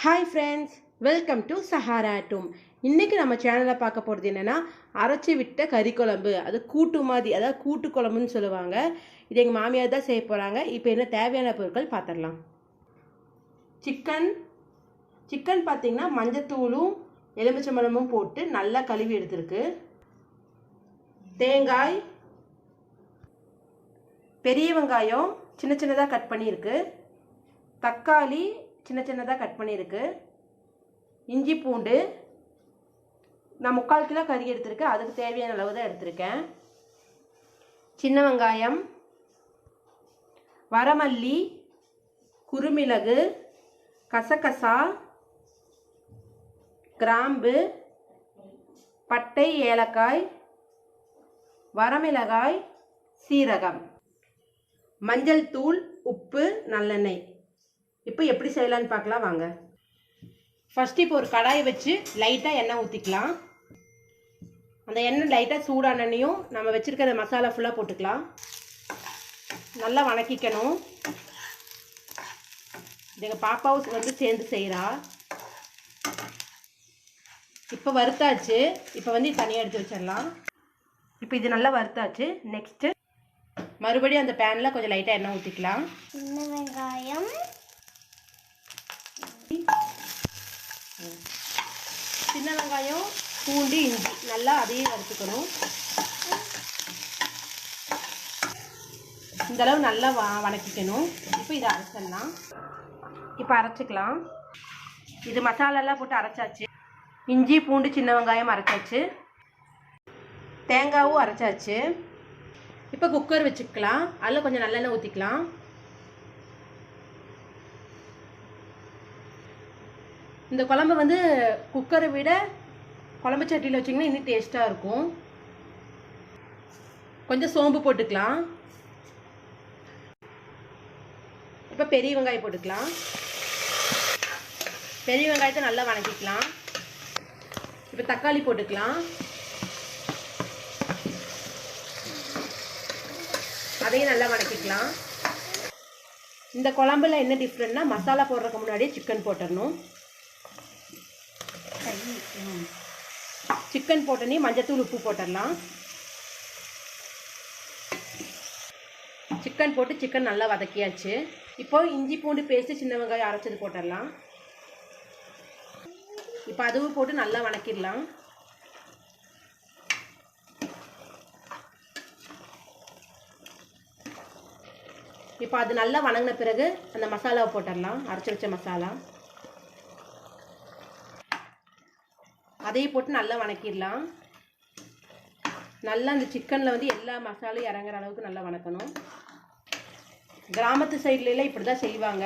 Hi friends, welcome to Sahara டூம். இன்றைக்கி நம்ம சேனலில் பார்க்க போகிறது என்னென்னா, அரைச்சி விட்ட கறி குழம்பு. அது கூட்டு மாதிரி, அதாவது கூட்டு குழம்புன்னு சொல்லுவாங்க. இது எங்கள் மாமியார் தான் செய்ய போகிறாங்க. இப்போ என்ன தேவையான பொருட்கள் பார்த்துடலாம். சிக்கன் பார்த்திங்கன்னா மஞ்சத்தூளும் எலுமிச்சம்பழமும் போட்டு நல்லா கழுவி எடுத்துருக்கு. தேங்காய், பெரிய வெங்காயம் சின்ன சின்னதாக கட் பண்ணியிருக்கு. தக்காளி சின்ன சின்னதாக கட் பண்ணியிருக்கு. இஞ்சி பூண்டு நான் 3/4 கிலோ கறி எடுத்திருக்கேன். அதுக்கு தேவையான அளவு தான் எடுத்திருக்கேன். சின்ன வெங்காயம், வரமல்லி, குறுமிளகு, கசகசா, கிராம்பு, பட்டை, ஏலக்காய், வரமிளகாய், சீரகம், மஞ்சள் தூள், உப்பு, நல்லெண்ணெய். இப்போ எப்படி செய்யலான்னு பார்க்கலாம் வாங்க. ஃபஸ்ட்டு இப்போ ஒரு கடாயை வச்சு லைட்டாக எண்ணெய் ஊற்றிக்கலாம். அந்த எண்ணெய் லைட்டாக சூடானனையும் நம்ம வச்சுருக்கிற மசாலா ஃபுல்லாக போட்டுக்கலாம். நல்லா வணக்கிக்கணும். எங்கள் பாப்பாவும் வந்து சேர்ந்து செய்கிறா. இப்போ வறுத்தாச்சு. இப்போ வந்து தனியாக எடுத்து வச்சிடலாம். இப்போ இது நல்லா வறுத்தாச்சு. நெக்ஸ்ட்டு மறுபடியும் அந்த பேனில் கொஞ்சம் லைட்டாக எண்ணெய் ஊற்றிக்கலாம். சின்ன வெங்காயம், பூண்டு, இஞ்சி நல்லா அதையும் வறுத்துக்கணும். இந்தளவு நல்லா வணக்கிக்கணும். இப்போ இதை அரைச்சிடலாம். இப்போ அரைச்சிக்கலாம். இது மசாலாலாம் போட்டு அரைச்சாச்சு. இஞ்சி பூண்டு சின்ன வெங்காயம் அரைச்சாச்சு. தேங்காயும் அரைச்சாச்சு. இப்போ குக்கர் வச்சுக்கலாம். அதில் கொஞ்சம் நல்லெண்ணெய் ஊற்றிக்கலாம். இந்த குழம்பு வந்து குக்கரை விட குழம்பு சட்டியில் வச்சிங்கன்னா இன்னும் டேஸ்ட்டாக இருக்கும். கொஞ்சம் சோம்பு போட்டுக்கலாம். இப்போ பெரிய வெங்காயம் போட்டுக்கலாம். பெரிய வெங்காயத்தை நல்லா வணக்கிக்கலாம். இப்போ தக்காளி போட்டுக்கலாம். அதையும் நல்லா வணக்கிக்கலாம். இந்த குழம்புல என்ன டிஃப்ரெண்ட்னா, மசாலா போடுறதுக்கு முன்னாடியே சிக்கன் போட்டுடணும். சிக்கன் போட்டோன்னே மஞ்சத்தூள், உப்பு போட்டுடலாம். சிக்கன் போட்டு சிக்கன் நல்லா வதக்கியாச்சு. இப்போ இஞ்சி பூண்டு பேஸ்ட்டு சின்ன வெங்காயம் அரைச்சது போட்டுடலாம். இப்போ அதுவும் போட்டு நல்லா வணக்கிடலாம். இப்போ அது நல்லா வணங்கின பிறகு அந்த மசாலாவை போட்டுடலாம். அரைச்சி வச்ச மசாலா அதையும் போட்டு நல்லா வணக்கிடலாம். நல்லா அந்த சிக்கனில் வந்து எல்லா மசாலையும் இறங்குற அளவுக்கு நல்லா வணக்கணும். கிராமத்து சைட்லலாம் இப்படி தான் செய்வாங்க.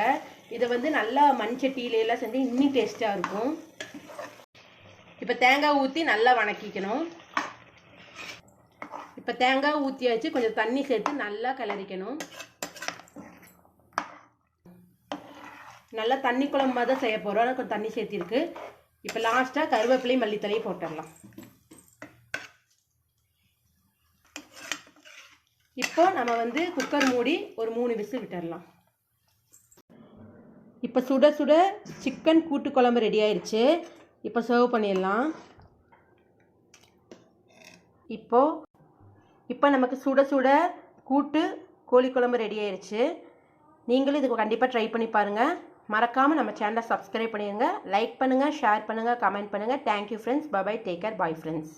இதை வந்து நல்லா மண் சட்டியிலலாம் செஞ்சு இன்னும் டேஸ்ட்டாக இருக்கும். இப்போ தேங்காய் ஊற்றி நல்லா வணக்கிக்கணும். இப்போ தேங்காய் ஊற்றியாச்சு. கொஞ்சம் தண்ணி சேர்த்து நல்லா கிளறிக்கணும். நல்லா தண்ணி குழம்பு தான் செய்ய போகிறோம். ஆனால் கொஞ்சம் தண்ணி சேர்த்திருக்கு. இப்போ லாஸ்ட்டாக கருவேப்பிலை, மல்லித்தலையும் போட்டுடலாம். இப்போ நம்ம வந்து குக்கர் மூடி ஒரு 3 விசில் விட்டுடலாம். இப்போ சுட சுட சிக்கன் கூட்டு குழம்பு ரெடி ஆயிடுச்சு. இப்போ சர்வ் பண்ணிடலாம். இப்போ நமக்கு சுட சுட கூட்டு கோழி குழம்பு ரெடி ஆயிடுச்சு. நீங்களும் இதுக்கு கண்டிப்பாக ட்ரை பண்ணி பாருங்கள். மறக்காமல் நம்ம சேனலை சப்ஸ்கிரைப் பண்ணிடுங்க. லைக் பண்ணுங்கள், ஷேர் பண்ணுங்கள், கமெண்ட் பண்ணுங்கள். Thank you friends. Bye bye. Take care. Bye friends.